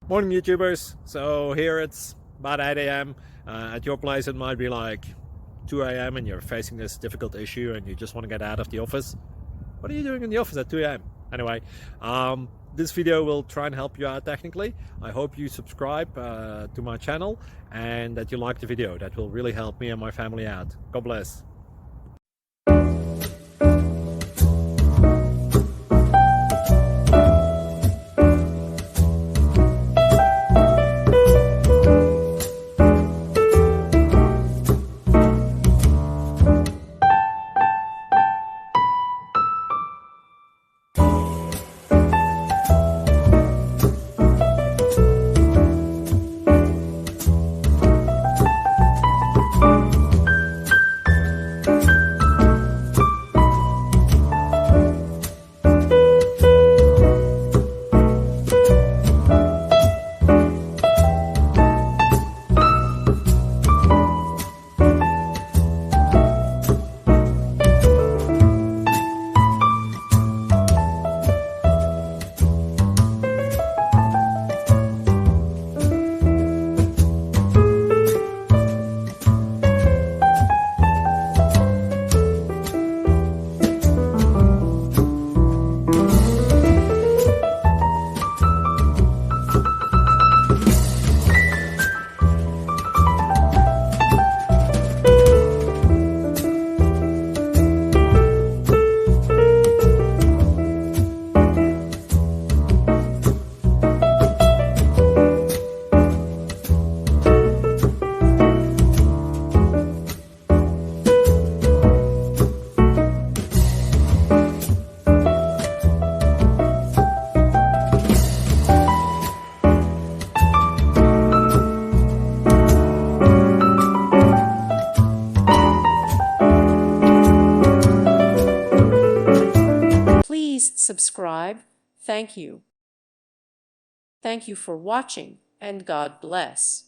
Morning YouTubers. So here it's about 8 a.m. At your place it might be like 2 a.m. and you're facing this difficult issue and you just want to get out of the office. What are you doing in the office at 2 a.m.? Anyway, this video will try and help you out technically. I hope you subscribe to my channel and that you like the video. That will really help me and my family out. God bless. Please subscribe. Thank you. Thank you for watching, and God bless.